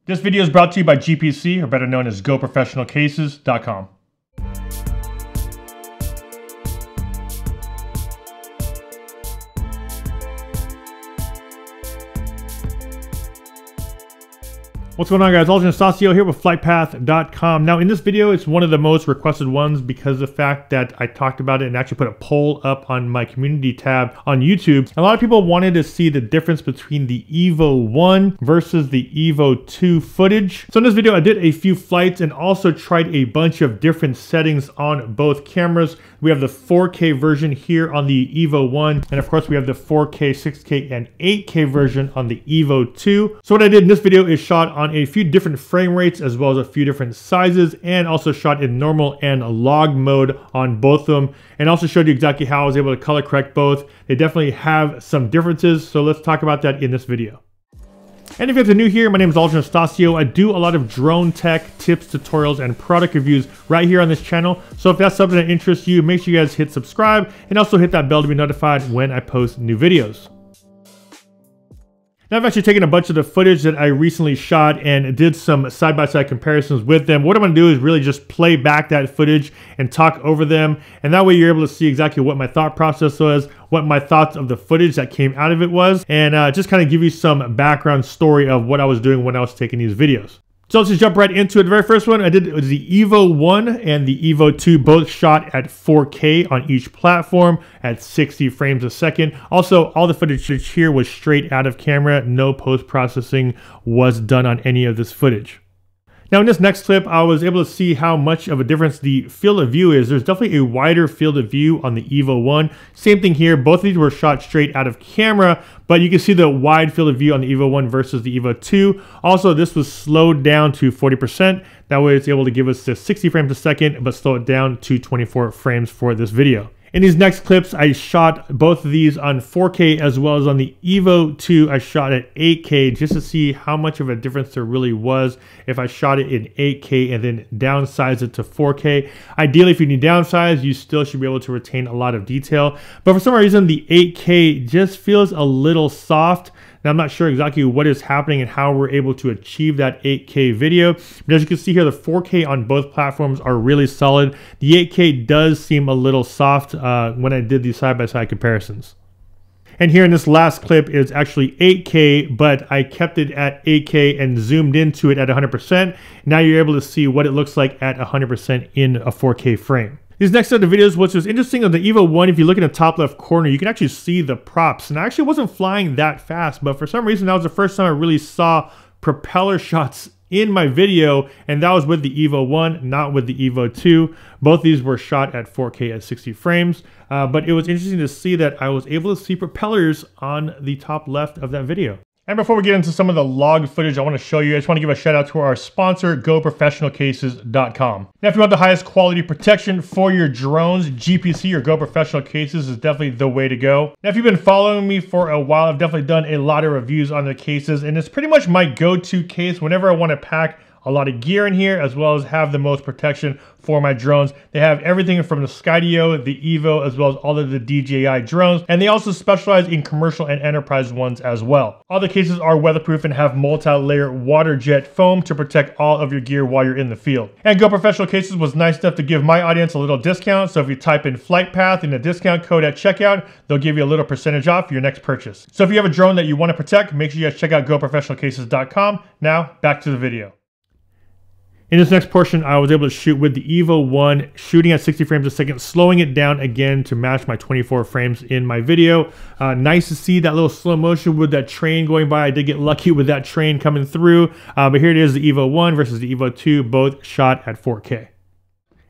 This video is brought to you by GPC, or better known as GoProfessionalCases.com. What's going on, guys? Autel Evo here with FlytPath.com. Now in this video, it's one of the most requested ones because of the fact that I talked about it and actually put a poll up on my community tab on YouTube. A lot of people wanted to see the difference between the EVO 1 versus the EVO 2 footage. So in this video, I did a few flights and also tried a bunch of different settings on both cameras. We have the 4K version here on the EVO 1, and of course we have the 4K, 6K, and 8K version on the EVO 2. So what I did in this video is shot on a few different frame rates as well as a few different sizes, and also shot in normal and log mode on both of them, and also showed you exactly how I was able to color correct both. They definitely have some differences, so let's talk about that in this video. And if you guys are new here, my name is Autel. I do a lot of drone tech tips, tutorials, and product reviews right here on this channel. So if that's something that interests you, make sure you guys hit subscribe and also hit that bell to be notified when I post new videos. Now I've actually taken a bunch of the footage that I recently shot and did some side-by-side comparisons with them. What I'm going to do is really just play back that footage and talk over them, and that way you're able to see exactly what my thought process was, what my thoughts of the footage that came out of it was, and just kind of give you some background story of what I was doing when I was taking these videos. So let's just jump right into it. The very first one I did was the EVO 1 and the EVO 2, both shot at 4K on each platform at 60 frames a second. Also, all the footage here was straight out of camera. No post-processing was done on any of this footage. Now in this next clip, I was able to see how much of a difference the field of view is. There's definitely a wider field of view on the EVO 1. Same thing here, both of these were shot straight out of camera, but you can see the wide field of view on the EVO 1 versus the EVO 2. Also, this was slowed down to 40%. That way it's able to give us the 60 frames a second, but slow it down to 24 frames for this video. In these next clips, I shot both of these on 4K as well as on the EVO 2. I shot at 8K just to see how much of a difference there really was if I shot it in 8K and then downsize it to 4K. Ideally, if you need downsize, you still should be able to retain a lot of detail. But for some reason, the 8K just feels a little soft. Now, I'm not sure exactly what is happening and how we're able to achieve that 8K video. But as you can see here, the 4K on both platforms are really solid. The 8K does seem a little soft when I did these side-by-side comparisons. And here in this last clip is actually 8K, but I kept it at 8K and zoomed into it at 100%. Now you're able to see what it looks like at 100% in a 4K frame. These next set of videos, what's just interesting on the EVO 1, if you look in the top left corner, you can actually see the props. And I actually wasn't flying that fast, but for some reason, that was the first time I really saw propeller shots in my video, and that was with the EVO 1, not with the EVO 2. Both these were shot at 4K at 60 frames, but it was interesting to see that I was able to see propellers on the top left of that video. And before we get into some of the log footage I want to show you, I just want to give a shout out to our sponsor, GoProfessionalCases.com. Now, if you want the highest quality protection for your drones, GPC or Go Professional Cases is definitely the way to go. Now, if you've been following me for a while, I've definitely done a lot of reviews on the cases, and it's pretty much my go-to case whenever I want to pack a lot of gear in here, as well as have the most protection for my drones. They have everything from the Skydio, the Evo, as well as all of the DJI drones, and they also specialize in commercial and enterprise ones as well. All the cases are weatherproof and have multi-layer water jet foam to protect all of your gear while you're in the field. And Go Professional Cases was nice enough to give my audience a little discount, so if you type in FlightPath in the discount code at checkout, they'll give you a little percentage off your next purchase. So if you have a drone that you want to protect, make sure you guys check out GoProfessionalCases.com. Now, back to the video. In this next portion, I was able to shoot with the EVO 1, shooting at 60 frames a second, slowing it down again to match my 24 frames in my video. Nice to see that little slow motion with that train going by. I did get lucky with that train coming through, but here it is, the EVO 1 versus the EVO 2, both shot at 4K.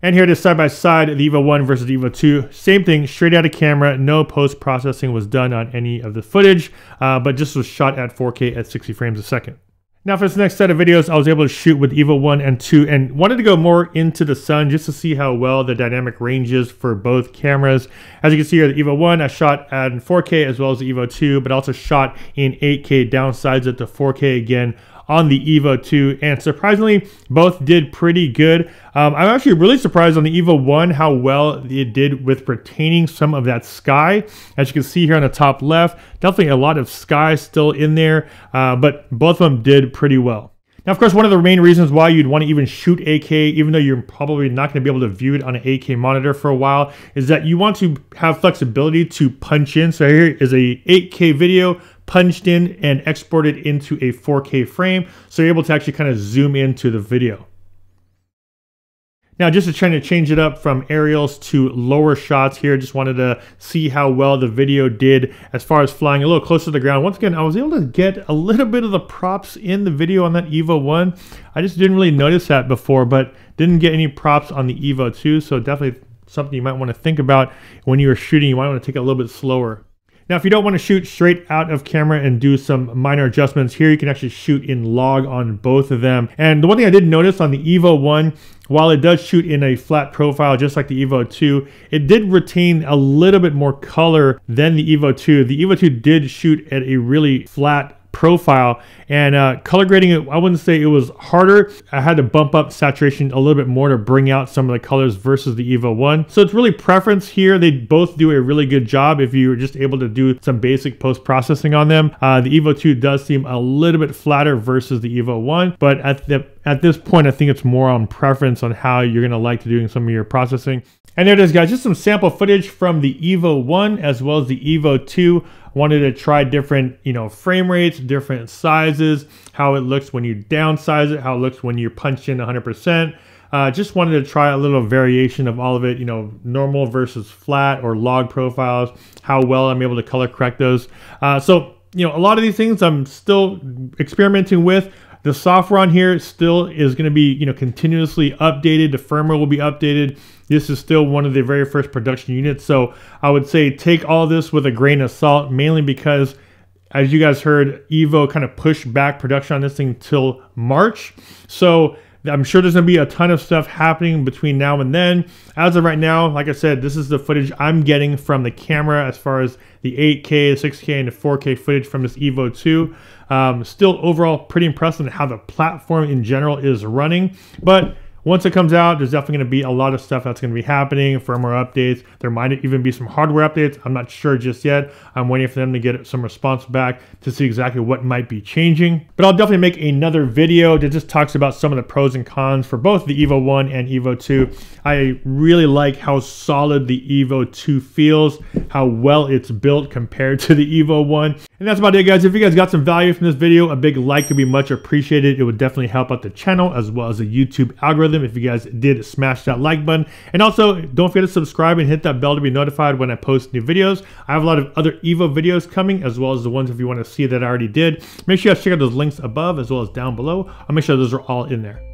And here it is side by side, the EVO 1 versus the EVO 2. Same thing, straight out of camera, no post-processing was done on any of the footage, but just was shot at 4K at 60 frames a second. Now for this next set of videos, I was able to shoot with EVO 1 and 2 and wanted to go more into the sun just to see how well the dynamic range is for both cameras. As you can see here, the EVO 1 I shot at 4K as well as the EVO 2, but also shot in 8K, downsides it to 4K again on the EVO 2, and surprisingly, both did pretty good. I'm actually really surprised on the EVO 1 how well it did with retaining some of that sky. As you can see here on the top left, definitely a lot of sky still in there, but both of them did pretty well. Now, of course, one of the main reasons why you'd want to even shoot 8K, even though you're probably not going to be able to view it on an 8K monitor for a while, is that you want to have flexibility to punch in. So here is a 8K video punched in and exported into a 4K frame. So you're able to actually kind of zoom into the video. Now, just to try to change it up from aerials to lower shots here, just wanted to see how well the video did as far as flying a little closer to the ground. Once again, I was able to get a little bit of the props in the video on that EVO 1. I just didn't really notice that before, but didn't get any props on the EVO 2, so definitely something you might want to think about when you are shooting. You might want to take it a little bit slower. Now, if you don't want to shoot straight out of camera and do some minor adjustments here, you can actually shoot in log on both of them. And the one thing I did notice on the EVO 1, while it does shoot in a flat profile just like the EVO 2, it did retain a little bit more color than the EVO 2. The EVO 2 did shoot at a really flat profile, and color grading it, I wouldn't say it was harder. I had to bump up saturation a little bit more to bring out some of the colors versus the EVO 1. So it's really preference here. They both do a really good job if you're just able to do some basic post-processing on them. The EVO 2 does seem a little bit flatter versus the EVO 1, but at this point, I think it's more on preference on how you're gonna like to doing some of your processing. And there it is, guys, just some sample footage from the EVO 1 as well as the EVO 2. Wanted to try different, frame rates, different sizes, how it looks when you downsize it, how it looks when you're punched in 100%. Just wanted to try a little variation of all of it, normal versus flat or log profiles, how well I'm able to color correct those. So, a lot of these things I'm still experimenting with. The software on here still is going to be, continuously updated. The firmware will be updated. This is still one of the very first production units. So I would say take all this with a grain of salt, mainly because, as you guys heard, EVO kind of pushed back production on this thing till March. So I'm sure there's going to be a ton of stuff happening between now and then. As of right now, like I said, this is the footage I'm getting from the camera as far as the 8K, the 6K, and the 4K footage from this EVO 2. Still overall pretty impressed with how the platform in general is running. But once it comes out, there's definitely going to be a lot of stuff that's going to be happening, firmware updates. There might even be some hardware updates. I'm not sure just yet. I'm waiting for them to get some response back to see exactly what might be changing. But I'll definitely make another video that just talks about some of the pros and cons for both the EVO 1 and EVO 2. I really like how solid the EVO 2 feels, how well it's built compared to the EVO 1. And that's about it, guys. If you guys got some value from this video, a big like would be much appreciated. It would definitely help out the channel as well as the YouTube algorithm if you guys did smash that like button. And also, don't forget to subscribe and hit that bell to be notified when I post new videos. I have a lot of other EVO videos coming, as well as the ones if you want to see that I already did. Make sure you guys check out those links above as well as down below. I'll make sure those are all in there.